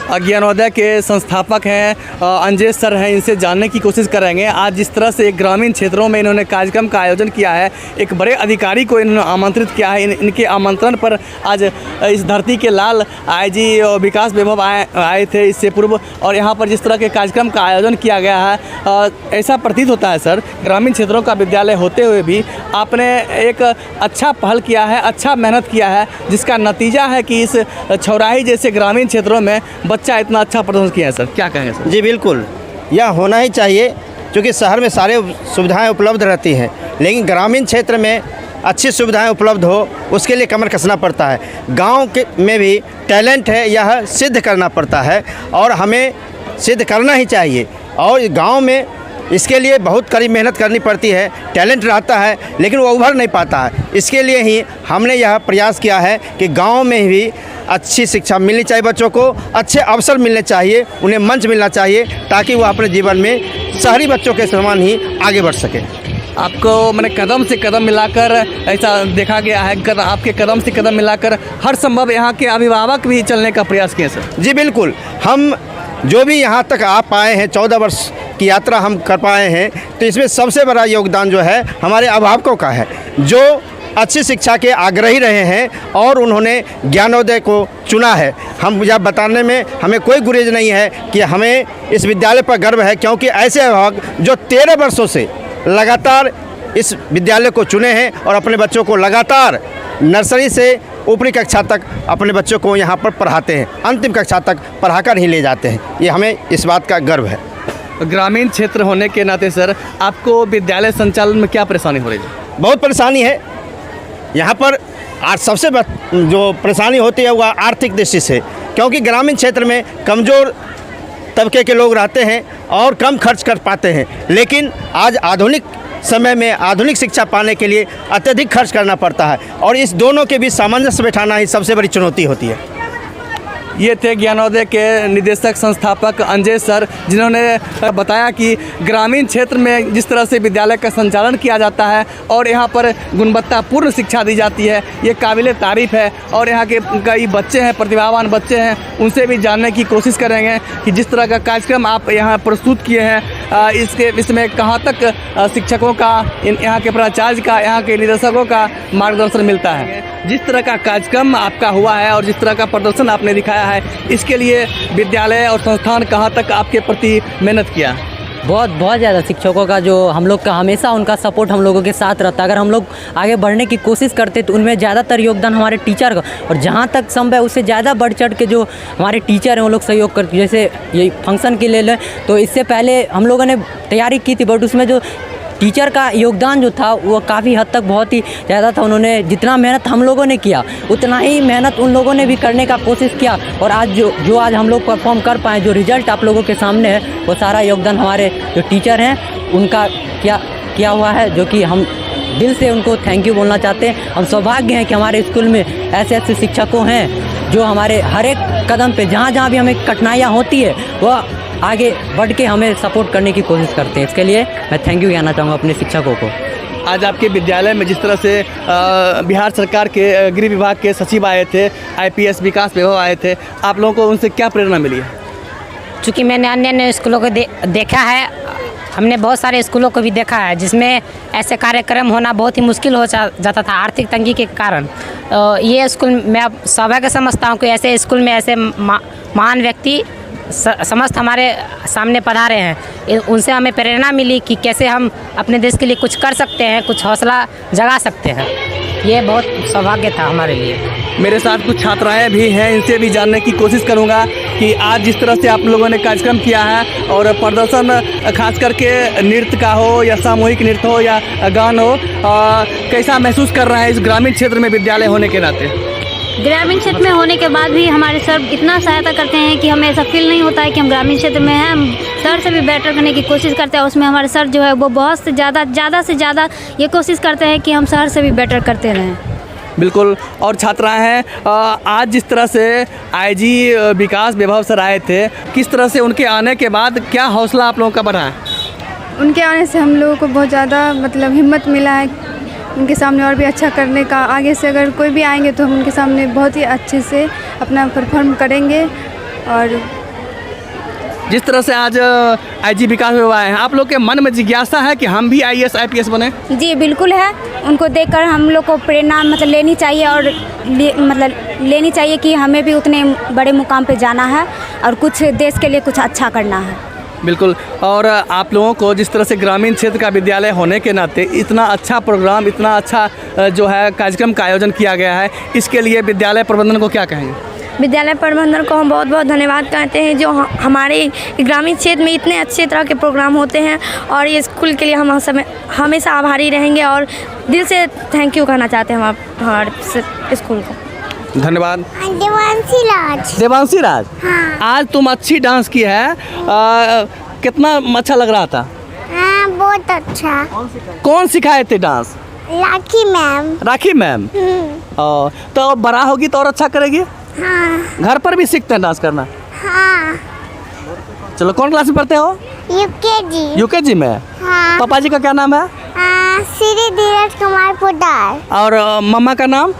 ज्ञानोदय के संस्थापक हैं अंजय सर हैं, इनसे जानने की कोशिश करेंगे। आज जिस तरह से ग्रामीण क्षेत्रों में इन्होंने कार्यक्रम का आयोजन किया है, एक बड़े अधिकारी को इन्होंने आमंत्रित किया है। इनके आमंत्रण पर आज इस धरती के लाल आईजी विकास वैभव आए थे इससे पूर्व, और यहाँ पर जिस तरह के कार्यक्रम का आयोजन किया गया है, ऐसा प्रतीत होता है सर ग्रामीण क्षेत्रों का विद्यालय होते हुए भी आपने एक अच्छा पहल किया है, अच्छा मेहनत किया है, जिसका नतीजा है कि इस छौराही जैसे ग्रामीण क्षेत्रों में बच्चा इतना अच्छा प्रदर्शन किया है। सर क्या कहेंगे सर? जी बिल्कुल, यह होना ही चाहिए, क्योंकि शहर में सारे सुविधाएं उपलब्ध रहती हैं, लेकिन ग्रामीण क्षेत्र में अच्छी सुविधाएं उपलब्ध हो उसके लिए कमर कसना पड़ता है। गांव के में भी टैलेंट है, यह सिद्ध करना पड़ता है और हमें सिद्ध करना ही चाहिए। और गांव में इसके लिए बहुत कड़ी मेहनत करनी पड़ती है, टैलेंट रहता है लेकिन वो उभर नहीं पाता है। इसके लिए ही हमने यह प्रयास किया है कि गांव में भी अच्छी शिक्षा मिलनी चाहिए, बच्चों को अच्छे अवसर मिलने चाहिए, उन्हें मंच मिलना चाहिए, ताकि वो अपने जीवन में शहरी बच्चों के समान ही आगे बढ़ सके। आपको मैंने कदम से कदम मिलाकर ऐसा देखा गया है, आपके कदम से कदम मिलाकर हर संभव यहाँ के अभिभावक भी चलने का प्रयास किए सर? जी बिल्कुल, हम जो भी यहाँ तक आ पाए हैं, 14 वर्ष की यात्रा हम कर पाए हैं, तो इसमें सबसे बड़ा योगदान जो है हमारे अभिभावकों का है, जो अच्छी शिक्षा के आग्रही रहे हैं और उन्होंने ज्ञानोदय को चुना है। हम यह बताने में हमें कोई गुरेज नहीं है कि हमें इस विद्यालय पर गर्व है, क्योंकि ऐसे अभिभावक जो 13 वर्षों से लगातार इस विद्यालय को चुने हैं और अपने बच्चों को लगातार नर्सरी से ऊपरी कक्षा तक अपने बच्चों को यहाँ पर पढ़ाते हैं, अंतिम कक्षा तक पढ़ाकर ही ले जाते हैं। ये हमें इस बात का गर्व है। ग्रामीण क्षेत्र होने के नाते सर आपको विद्यालय संचालन में क्या परेशानी हो रही है? बहुत परेशानी है यहाँ पर। आज सबसे जो परेशानी होती है वह आर्थिक दृष्टि से, क्योंकि ग्रामीण क्षेत्र में कमज़ोर तबके के लोग रहते हैं और कम खर्च कर पाते हैं, लेकिन आज आधुनिक समय में आधुनिक शिक्षा पाने के लिए अत्यधिक खर्च करना पड़ता है, और इस दोनों के बीच सामंजस्य बैठाना ही सबसे बड़ी चुनौती होती है। ये थे ज्ञानोदय के निदेशक संस्थापक अंजय सर, जिन्होंने बताया कि ग्रामीण क्षेत्र में जिस तरह से विद्यालय का संचालन किया जाता है और यहाँ पर गुणवत्तापूर्ण शिक्षा दी जाती है, ये काबिले तारीफ़ है। और यहाँ के कई बच्चे हैं, प्रतिभावान बच्चे हैं, उनसे भी जानने की कोशिश करेंगे कि जिस तरह का कार्यक्रम आप यहाँ प्रस्तुत किए हैं, इसमें कहाँ तक शिक्षकों का, यहाँ के प्राचार्य का, यहाँ के निदेशकों का मार्गदर्शन मिलता है। जिस तरह का कार्यक्रम आपका हुआ है और जिस तरह का प्रदर्शन आपने दिखाया है, इसके लिए विद्यालय और संस्थान कहाँ तक आपके प्रति मेहनत किया? बहुत ज़्यादा शिक्षकों का, जो हम लोग का हमेशा उनका सपोर्ट हम लोगों के साथ रहता है। अगर हम लोग आगे बढ़ने की कोशिश करते तो उनमें ज़्यादातर योगदान हमारे टीचर का, और जहाँ तक संभव उससे ज़्यादा बढ़ चढ़ के जो हमारे टीचर हैं वो लोग सहयोग करते। जैसे ये फंक्शन के ले लें तो इससे पहले हम लोगों ने तैयारी की थी, बट उसमें जो टीचर का योगदान जो था वो काफ़ी हद तक बहुत ही ज़्यादा था। उन्होंने जितना मेहनत हम लोगों ने किया उतना ही मेहनत उन लोगों ने भी करने का कोशिश किया, और आज जो आज हम लोग परफॉर्म कर पाए, जो रिज़ल्ट आप लोगों के सामने है, वो सारा योगदान हमारे जो टीचर हैं उनका किया हुआ है, जो कि हम दिल से उनको थैंक यू बोलना चाहते हैं। हम सौभाग्य हैं कि हमारे स्कूल में ऐसे शिक्षकों हैं जो हमारे हर एक कदम पे, जहाँ भी हमें कठिनाइयाँ होती है, वह आगे बढ़ के हमें सपोर्ट करने की कोशिश करते हैं। इसके लिए मैं थैंक यू कहना चाहूँगा अपने शिक्षकों को। आज आपके विद्यालय में जिस तरह से बिहार सरकार के गृह विभाग के सचिव आए थे, IPS विकास वैभव आए थे, आप लोगों को उनसे क्या प्रेरणा मिली है? चूँकि मैंने अन्य स्कूलों को देखा है, हमने बहुत सारे स्कूलों को भी देखा है जिसमें ऐसे कार्यक्रम होना बहुत ही मुश्किल हो जाता था आर्थिक तंगी के कारण। ये स्कूल मैं अब सौभाग्य समझता हूँ कि ऐसे स्कूल में ऐसे महान व्यक्ति समस्त हमारे सामने पधारे हैं। उनसे हमें प्रेरणा मिली कि कैसे हम अपने देश के लिए कुछ कर सकते हैं, कुछ हौसला जगा सकते हैं। ये बहुत सौभाग्य था हमारे लिए। मेरे साथ कुछ छात्राएं भी हैं, इनसे भी जानने की कोशिश करूंगा कि आज जिस तरह से आप लोगों ने कार्यक्रम किया है और प्रदर्शन खास करके नृत्य का हो या सामूहिक नृत्य हो या गान हो, कैसा महसूस कर रहे हैं इस ग्रामीण क्षेत्र में विद्यालय होने के नाते? ग्रामीण क्षेत्र में होने के बाद भी हमारे सर इतना सहायता करते हैं कि हमें ऐसा फील नहीं होता है कि हम ग्रामीण क्षेत्र में हैं। हम शहर से भी बेटर करने की कोशिश करते हैं। उसमें हमारे सर जो है वो बहुत से ज़्यादा ये कोशिश करते हैं कि हम शहर से भी बेटर करते रहें। बिल्कुल। और छात्राएं हैं, आज जिस तरह से IG विकास वैभव सर आए थे, किस तरह से उनके आने के बाद क्या हौसला आप लोगों का बढ़ा है? उनके आने से हम लोगों को बहुत ज़्यादा हिम्मत मिला है उनके सामने और भी अच्छा करने का। आगे से अगर कोई भी आएंगे तो हम उनके सामने बहुत ही अच्छे से अपना परफॉर्म करेंगे और जिस तरह से आज आईजी विकास हुआ है, आप लोग के मन में जिज्ञासा है कि हम भी IAS IPS बने? जी बिल्कुल है। उनको देखकर हम लोग को प्रेरणा मतलब लेनी चाहिए और लेनी चाहिए कि हमें भी उतने बड़े मुकाम पे जाना है और कुछ देश के लिए कुछ अच्छा करना है। बिल्कुल। और आप लोगों को जिस तरह से ग्रामीण क्षेत्र का विद्यालय होने के नाते इतना अच्छा प्रोग्राम, इतना अच्छा जो है कार्यक्रम का आयोजन किया गया है, इसके लिए विद्यालय प्रबंधन को क्या कहेंगे? विद्यालय प्रबंधन को हम बहुत बहुत धन्यवाद कहते हैं जो हमारे ग्रामीण क्षेत्र में इतने अच्छे तरह के प्रोग्राम होते हैं, और ये स्कूल के लिए हम हमेशा आभारी रहेंगे और दिल से थैंक यू कहना चाहते हैं हम हमारे स्कूल को। धन्यवाद। देवांशी राज। देवांशी राज, हाँ। आज तुम अच्छी डांस की है, कितना अच्छा लग रहा था? हाँ बहुत अच्छा। कौन सिखाए थे डांस? राखी मैम। राखी मैम। तो बड़ा होगी तो और अच्छा करेगी? हाँ। घर पर भी सीखते हैं डांस करना? हाँ। चलो, कौन क्लास में पढ़ते हो? UKG। UKG में? हाँ। पापा जी का क्या नाम है? श्री धीरज कुमार पोदार। और मम्मा का नाम?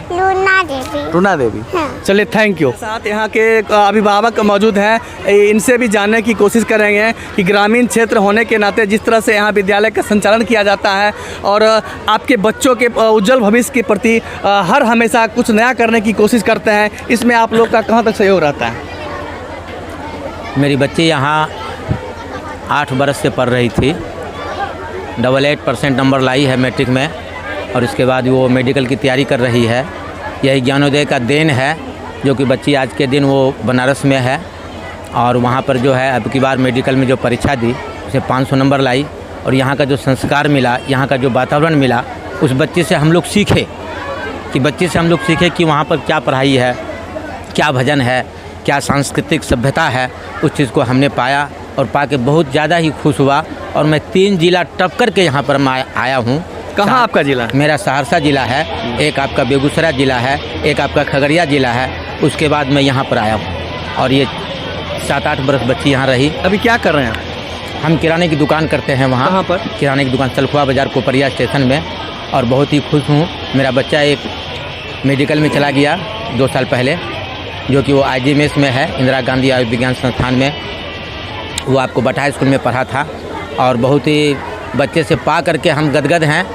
लूना देवी। रूना देवी। हाँ। चलिए, थैंक यू। साथ यहाँ के अभिभावक मौजूद हैं, इनसे भी जानने की कोशिश करेंगे कि ग्रामीण क्षेत्र होने के नाते जिस तरह से यहाँ विद्यालय का संचालन किया जाता है और आपके बच्चों के उज्जवल भविष्य के प्रति हर हमेशा कुछ नया करने की कोशिश करते हैं, इसमें आप लोग का कहाँ तक सहयोग रहता है? मेरी बच्ची यहाँ 8 बरस से पढ़ रही थी, 88% नंबर लाई है मैट्रिक में, और इसके बाद वो मेडिकल की तैयारी कर रही है। यही ज्ञानोदय का देन है जो कि बच्ची आज के दिन वो बनारस में है और वहाँ पर जो है अब की बार मेडिकल में जो परीक्षा दी उसे 500 नंबर लाई, और यहाँ का जो संस्कार मिला, यहाँ का जो वातावरण मिला, उस बच्चे से हम लोग सीखे कि वहाँ पर क्या पढ़ाई है, क्या भजन है, क्या सांस्कृतिक सभ्यता है। उस चीज़ को हमने पाया और पा के बहुत ज़्यादा ही खुश हुआ, और मैं 3 जिला टप कर के यहाँ पर मैं आया हूँ। कहाँ आपका जिला? मेरा सहरसा जिला है, एक आपका बेगूसराय जिला है, एक आपका खगड़िया जिला है। उसके बाद मैं यहाँ पर आया हूँ और ये 7-8 बरस बच्ची यहाँ रही। अभी क्या कर रहे हैं? हम किराने की दुकान करते हैं वहाँ। कहाँ पर? किराने की दुकान चलखुआ बाज़ार कोपरिया स्टेशन में, और बहुत ही खुश हूँ। मेरा बच्चा एक मेडिकल में चला गया 2 साल पहले, जो कि वो IGMS में है, इंदिरा गांधी आयुर्विज्ञान संस्थान में। वो आपको बटाई स्कूल में पढ़ा था, और बहुत ही बच्चे से पा करके हम गदगद हैं।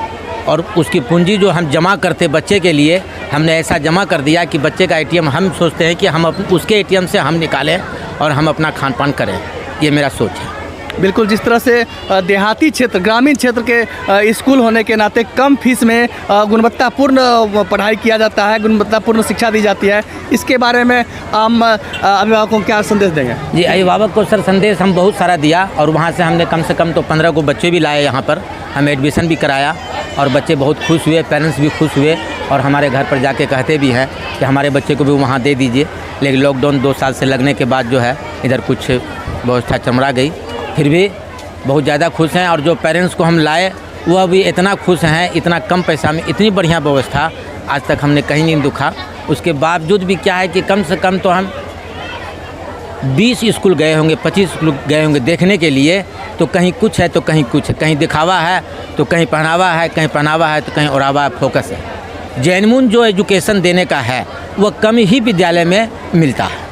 और उसकी पूंजी जो हम जमा करते बच्चे के लिए, हमने ऐसा जमा कर दिया कि बच्चे का ATM हम सोचते हैं कि हम उसके ATM से हम निकालें और हम अपना खान पान करें। ये मेरा सोच है। बिल्कुल, जिस तरह से देहाती क्षेत्र, ग्रामीण क्षेत्र के स्कूल होने के नाते कम फीस में गुणवत्तापूर्ण पढ़ाई किया जाता है, गुणवत्तापूर्ण शिक्षा दी जाती है, इसके बारे में हम अभिभावकों को क्या संदेश देंगे? जी, अभिभावक को सर संदेश हम बहुत सारा दिया, और वहाँ से हमने कम से कम तो 15 को बच्चे भी लाए यहाँ पर, हम एडमिशन भी कराया, और बच्चे बहुत खुश हुए, पेरेंट्स भी खुश हुए, और हमारे घर पर जाके कहते भी हैं कि हमारे बच्चे को भी वहाँ दे दीजिए। लेकिन लॉकडाउन 2 साल से लगने के बाद जो है इधर कुछ व्यवस्था चमरा गई, फिर भी बहुत ज़्यादा खुश हैं। और जो पेरेंट्स को हम लाए वह भी इतना खुश हैं, इतना कम पैसा में इतनी बढ़िया व्यवस्था आज तक हमने कहीं नहीं दिखा। उसके बावजूद भी क्या है कि कम से कम तो हम 20 स्कूल गए होंगे, 25 स्कूल गए होंगे देखने के लिए, तो कहीं कुछ है तो कहीं कुछ है, कहीं दिखावा है तो कहीं पहनावा है, कहीं पहनावा है तो कहीं ओढ़ावा फोकस है। जेन्युइन जो एजुकेशन देने का है वह कम ही विद्यालय में मिलता है।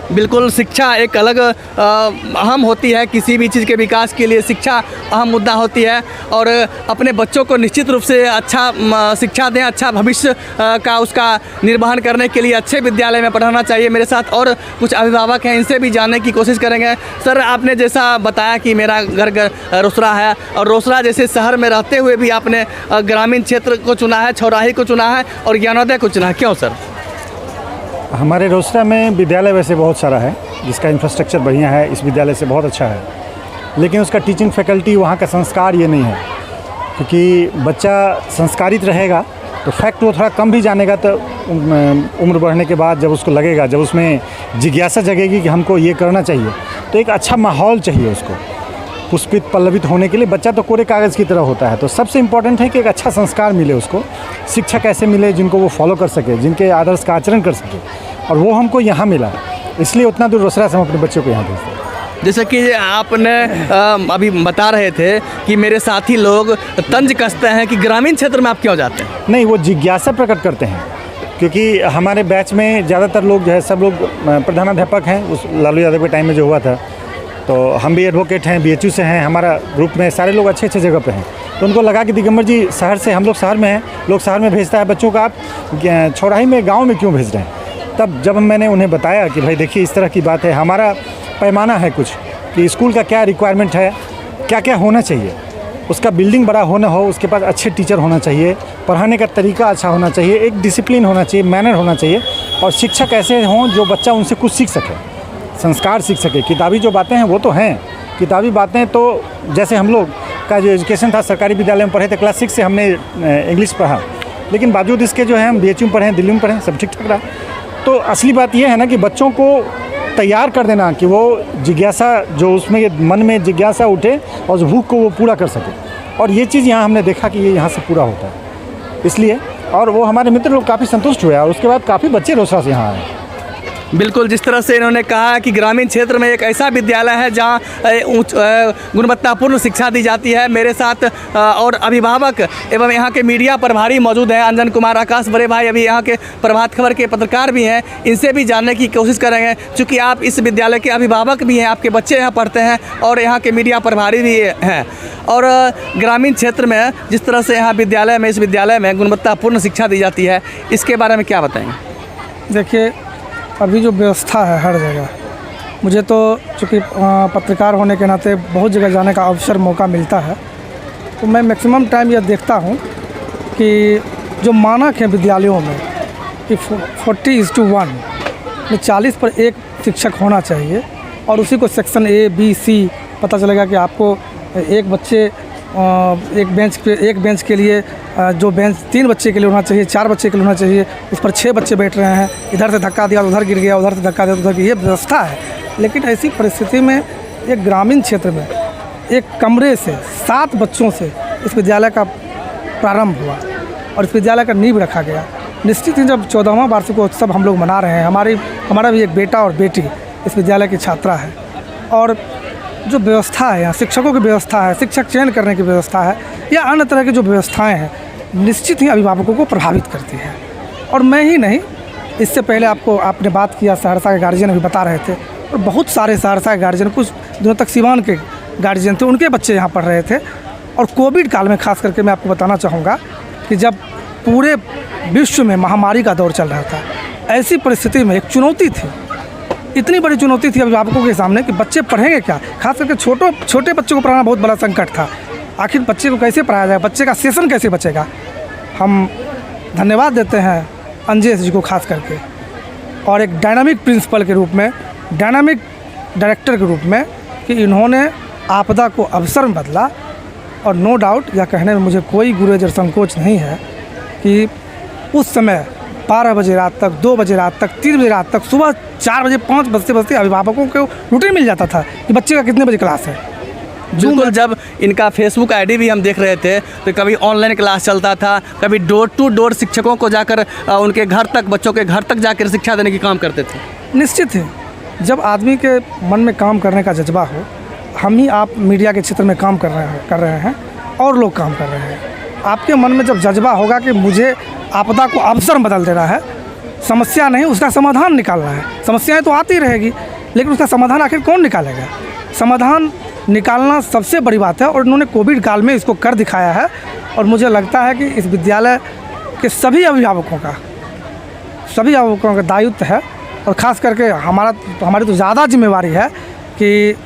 बिल्कुल, शिक्षा एक अलग अहम होती है, किसी भी चीज़ के विकास के लिए शिक्षा अहम मुद्दा होती है, और अपने बच्चों को निश्चित रूप से अच्छा शिक्षा दें, अच्छा भविष्य का उसका निर्वहन करने के लिए अच्छे विद्यालय में पढ़ाना चाहिए। मेरे साथ और कुछ अभिभावक हैं, इनसे भी जानने की कोशिश करेंगे। सर, आपने जैसा बताया कि मेरा घर रोसड़ा है, और रोसड़ा जैसे शहर में रहते हुए भी आपने ग्रामीण क्षेत्र को चुना है, छौराही को चुना है और ज्ञानोदय को चुना है, क्यों सर? हमारे रोसड़ा में विद्यालय वैसे बहुत सारा है जिसका इंफ्रास्ट्रक्चर बढ़िया है, इस विद्यालय से बहुत अच्छा है, लेकिन उसका टीचिंग फैकल्टी, वहाँ का संस्कार ये नहीं है। क्योंकि बच्चा संस्कारित रहेगा तो फैक्ट वो थोड़ा कम भी जानेगा, तो उम्र बढ़ने के बाद जब उसको लगेगा, जब उसमें जिज्ञासा जगेगी कि हमको ये करना चाहिए, तो एक अच्छा माहौल चाहिए उसको पुष्पित पल्लवित होने के लिए। बच्चा तो कोरे कागज़ की तरह होता है, तो सबसे इम्पॉर्टेंट है कि एक अच्छा संस्कार मिले उसको, शिक्षक ऐसे मिले जिनको वो फॉलो कर सके, जिनके आदर्श का आचरण कर सके, और वो हमको यहाँ मिला, इसलिए उतना दूर रोसड़ा से हम अपने बच्चों को यहाँ भेजते हैं। जैसे कि आपने अभी बता रहे थे कि मेरे साथी लोग तंज कसते हैं कि ग्रामीण क्षेत्र में आप क्यों जाते हैं? नहीं, वो जिज्ञासा प्रकट करते हैं क्योंकि हमारे बैच में ज़्यादातर लोग जो है सब लोग प्रधानाध्यापक हैं उस लालू यादव के टाइम में जो हुआ था। तो हम भी एडवोकेट हैं, BHU से हैं, हमारा ग्रुप में सारे लोग अच्छे अच्छे जगह पे हैं। तो उनको लगा कि दिगंबर जी शहर से, हम लोग शहर में हैं, लोग शहर में भेजता है बच्चों को, आप चौराही में गाँव में क्यों भेज रहे हैं। तब जब मैंने उन्हें बताया कि भाई देखिए इस तरह की बात है, हमारा पैमाना है कुछ कि स्कूल का क्या रिक्वायरमेंट है, क्या क्या होना चाहिए, उसका बिल्डिंग बड़ा होना हो, उसके पास अच्छे टीचर होना चाहिए, पढ़ाने का तरीका अच्छा होना चाहिए, एक डिसिप्लिन होना चाहिए, मैनर होना चाहिए, और शिक्षक ऐसे हों जो बच्चा उनसे कुछ सीख सके, संस्कार सीख सके। किताबी जो बातें हैं वो तो हैं, किताबी बातें तो जैसे हम लोग का जो एजुकेशन था सरकारी विद्यालय में पढ़े थे, क्लास 6 से हमने इंग्लिश पढ़ा, लेकिन बावजूद इसके जो है हम BHU में पढ़े हैं, दिल्ली में पढ़े हैं, सब ठीक ठाक रहा। तो असली बात यह है ना कि बच्चों को तैयार कर देना कि वो जिज्ञासा, जो उसमें मन में जिज्ञासा उठे और उस भूख को वो पूरा कर सके, और ये चीज़ यहाँ हमने देखा कि ये यहाँ से पूरा होता है। इसलिए और वो हमारे मित्र लोग काफ़ी संतुष्ट हुए और उसके बाद काफ़ी बच्चे रोसड़ा से यहाँ आए। बिल्कुल, जिस तरह से इन्होंने कहा कि ग्रामीण क्षेत्र में एक ऐसा विद्यालय है जहां गुणवत्तापूर्ण शिक्षा दी जाती है। मेरे साथ और अभिभावक एवं यहाँ के मीडिया प्रभारी मौजूद हैं, अंजन कुमार, आकाश, बड़े भाई अभी यहाँ के प्रभात खबर के पत्रकार भी हैं, इनसे भी जानने की कोशिश करेंगे। चूँकि आप इस विद्यालय के अभिभावक भी हैं, आपके बच्चे यहाँ पढ़ते हैं और यहाँ के मीडिया प्रभारी भी हैं, और ग्रामीण क्षेत्र में जिस तरह से यहाँ विद्यालय में, इस विद्यालय में गुणवत्तापूर्ण शिक्षा दी जाती है, इसके बारे में क्या बताएंगे? देखिए, अभी जो व्यवस्था है हर जगह, मुझे तो चूँकि पत्रकार होने के नाते बहुत जगह जाने का अवसर मौका मिलता है, तो मैं मैक्सिमम टाइम यह देखता हूँ कि जो मानक है विद्यालयों में कि 40:1 में 40 पर 1 शिक्षक होना चाहिए, और उसी को सेक्शन A, B, C पता चलेगा कि आपको एक बेंच के लिए जो बेंच 3 बच्चे के लिए होना चाहिए, 4 बच्चे के लिए होना चाहिए, उस पर 6 बच्चे बैठ रहे हैं, इधर से धक्का दिया उधर गिर गया, उधर से धक्का दिया उधर, ये व्यवस्था है। लेकिन ऐसी परिस्थिति में एक ग्रामीण क्षेत्र में एक कमरे से 7 बच्चों से इस विद्यालय का प्रारंभ हुआ और इस विद्यालय का नींव रखा गया। निश्चित ही जब 14वां वार्षिकोत्सव हम लोग मना रहे हैं, हमारा भी एक बेटा और बेटी इस विद्यालय की छात्रा है, और जो व्यवस्था है यहाँ, शिक्षकों की व्यवस्था है, शिक्षक चयन करने की व्यवस्था है, या अन्य तरह की जो व्यवस्थाएं हैं, निश्चित ही अभिभावकों को प्रभावित करती है। और मैं ही नहीं, इससे पहले आपने बात किया, सहरसा के गार्जियन अभी बता रहे थे, और बहुत सारे सहरसा के गार्जियन, कुछ दिनों तक सिवान के गार्जियन थे, उनके बच्चे यहाँ पढ़ रहे थे। और कोविड काल में खास करके मैं आपको बताना चाहूँगा कि जब पूरे विश्व में महामारी का दौर चल रहा था, ऐसी परिस्थिति में एक चुनौती थी, इतनी बड़ी चुनौती थी अभिभावकों के सामने कि बच्चे पढ़ेंगे क्या। खास करके छोटे बच्चों को पढ़ाना बहुत बड़ा संकट था। आखिर बच्चे को कैसे पढ़ाया जाए, बच्चे का सेशन कैसे बचेगा। हम धन्यवाद देते हैं अंजेश जी को खास करके, और एक डायनामिक प्रिंसिपल के रूप में, डायनामिक डायरेक्टर के रूप में, कि इन्होंने आपदा को अवसर में बदला। और नो डाउट यह कहने में मुझे कोई गुरेज संकोच नहीं है कि उस समय 12 बजे रात तक, 2 बजे रात तक, 3 बजे रात तक, सुबह 4 बजे 5 बजते अभिभावकों को रूटीन मिल जाता था कि बच्चे का कितने बजे क्लास है। बिल्कुल, जब इनका फेसबुक आईडी भी हम देख रहे थे तो कभी ऑनलाइन क्लास चलता था, कभी डोर टू डोर शिक्षकों को जाकर उनके घर तक, बच्चों के घर तक जाकर शिक्षा देने की काम करते थे। निश्चित है, जब आदमी के मन में काम करने का जज्बा हो, हम ही आप मीडिया के क्षेत्र में काम कर रहे हैं और लोग काम कर रहे हैं, आपके मन में जब जज्बा होगा कि मुझे आपदा को अवसर बदल देना है, समस्या नहीं उसका समाधान निकालना है। समस्याएं तो आती रहेगी, लेकिन उसका समाधान आखिर कौन निकालेगा। समाधान निकालना सबसे बड़ी बात है, और उन्होंने कोविड काल में इसको कर दिखाया है। और मुझे लगता है कि इस विद्यालय के सभी अभिभावकों का दायित्व है, और ख़ास करके हमारी तो ज़्यादा जिम्मेवारी है कि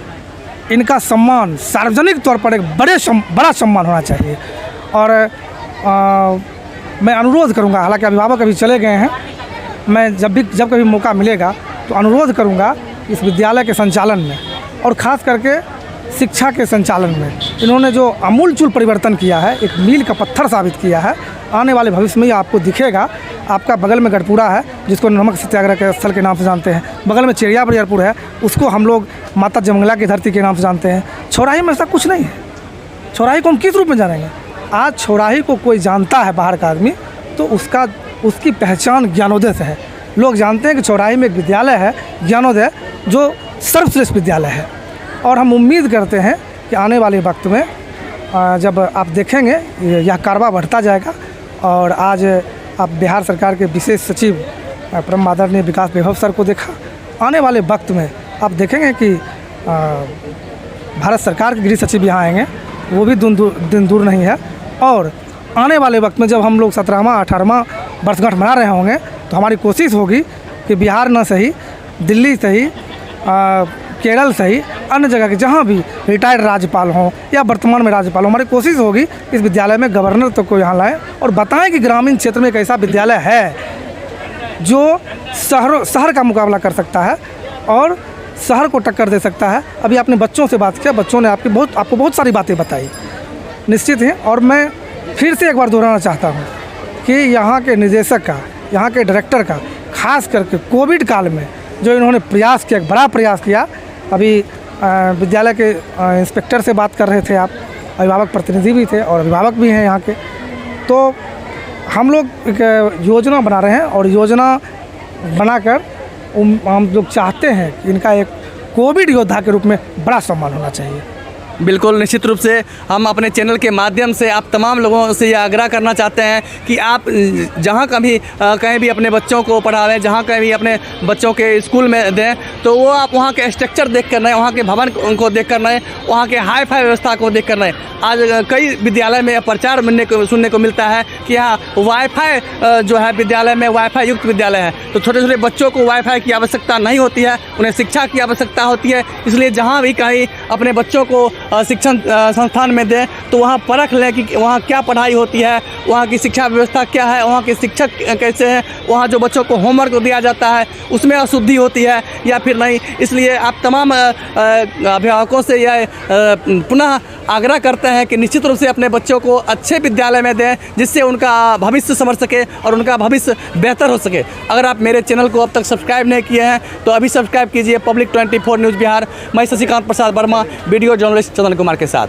इनका सम्मान सार्वजनिक तौर पर एक बड़ा सम्मान होना चाहिए। और मैं अनुरोध करूंगा, हालांकि अभिभावक अभी चले गए हैं, मैं जब कभी मौका मिलेगा तो अनुरोध करूंगा इस विद्यालय के संचालन में, और ख़ास करके शिक्षा के संचालन में इन्होंने जो आमूलचूल परिवर्तन किया है, एक मील का पत्थर साबित किया है। आने वाले भविष्य में ये आपको दिखेगा। आपका बगल में गढ़पुरा है, जिसको नमक सत्याग्रह के स्थल के नाम से जानते हैं, बगल में चिड़िया बरियारपुर है, उसको हम लोग माता जमंगला की धरती के नाम से जानते हैं। छौराही में ऐसा कुछ नहीं है। छौराही को हम किस रूप में जानेंगे। आज छौराही को कोई जानता है बाहर का आदमी, तो उसकी पहचान ज्ञानोदय से है। लोग जानते हैं कि छौराही में एक विद्यालय है ज्ञानोदय, जो सर्वश्रेष्ठ विद्यालय है। और हम उम्मीद करते हैं कि आने वाले वक्त में जब आप देखेंगे यह कारवा बढ़ता जाएगा। और आज आप बिहार सरकार के विशेष सचिव परम आदरणीय विकास वैभव सर को देखा। आने वाले वक्त में आप देखेंगे कि भारत सरकार के गृह सचिव यहाँ आएंगे, वो भी दिन दूर नहीं है। और आने वाले वक्त में जब हम लोग 17वां 18वां वर्षगांठ मना रहे होंगे तो हमारी कोशिश होगी कि बिहार न सही, दिल्ली सही, केरल सही, अन्य जगह के जहाँ भी रिटायर्ड राज्यपाल हों या वर्तमान में राज्यपाल हों, हमारी कोशिश होगी इस विद्यालय में गवर्नर तक को यहाँ लाएं और बताएं कि ग्रामीण क्षेत्र में एक ऐसा विद्यालय है जो शहर का मुकाबला कर सकता है और शहर को टक्कर दे सकता है। अभी आपने बच्चों से बात किया, बच्चों ने आपको बहुत सारी बातें बताई, निश्चित है। और मैं फिर से एक बार दोहराना चाहता हूँ कि यहाँ के निदेशक का, यहाँ के डायरेक्टर का, खास करके कोविड काल में जो इन्होंने प्रयास किया, बड़ा प्रयास किया। अभी विद्यालय के इंस्पेक्टर से बात कर रहे थे आप, अभिभावक प्रतिनिधि भी थे और अभिभावक भी हैं यहाँ के। तो हम लोग एक योजना बना रहे हैं और योजना बनाकर हम लोग चाहते हैं कि इनका एक कोविड योद्धा के रूप में बड़ा सम्मान होना चाहिए। बिल्कुल, निश्चित रूप से हम अपने चैनल के माध्यम से आप तमाम लोगों से ये आग्रह करना चाहते हैं कि आप जहाँ कहीं भी अपने बच्चों को पढ़ावें, जहाँ कहीं भी अपने बच्चों के स्कूल में दें, तो वो आप वहाँ के स्ट्रक्चर देख कर नहीं, वहाँ के भवन को देख कर नहीं, वहाँ के हाई फाई व्यवस्था को देख कर नहीं। आज कई विद्यालय में प्रचार सुनने को मिलता है कि यहाँ वाईफाई जो है विद्यालय में वाईफाई युक्त विद्यालय है, तो छोटे छोटे बच्चों को वाईफाई की आवश्यकता नहीं होती है, उन्हें शिक्षा की आवश्यकता होती है। इसलिए जहाँ भी कहीं अपने बच्चों को शिक्षण संस्थान में दें तो वहाँ परख लें कि वहाँ क्या पढ़ाई होती है, वहाँ की शिक्षा व्यवस्था क्या है, वहाँ के शिक्षक कैसे हैं, वहाँ जो बच्चों को होमवर्क दिया जाता है उसमें अशुद्धि होती है या फिर नहीं। इसलिए आप तमाम अभिभावकों से यह पुनः आग्रह करते हैं कि निश्चित रूप से अपने बच्चों को अच्छे विद्यालय में दें जिससे उनका भविष्य संवर सके और उनका भविष्य बेहतर हो सके। अगर आप मेरे चैनल को अब तक सब्सक्राइब नहीं किए हैं तो अभी सब्सक्राइब कीजिए पब्लिक 24 न्यूज़ बिहार। मैं शशिकांत प्रसाद वर्मा, वीडियो जर्नलिस्ट चंदन कुमार के साथ।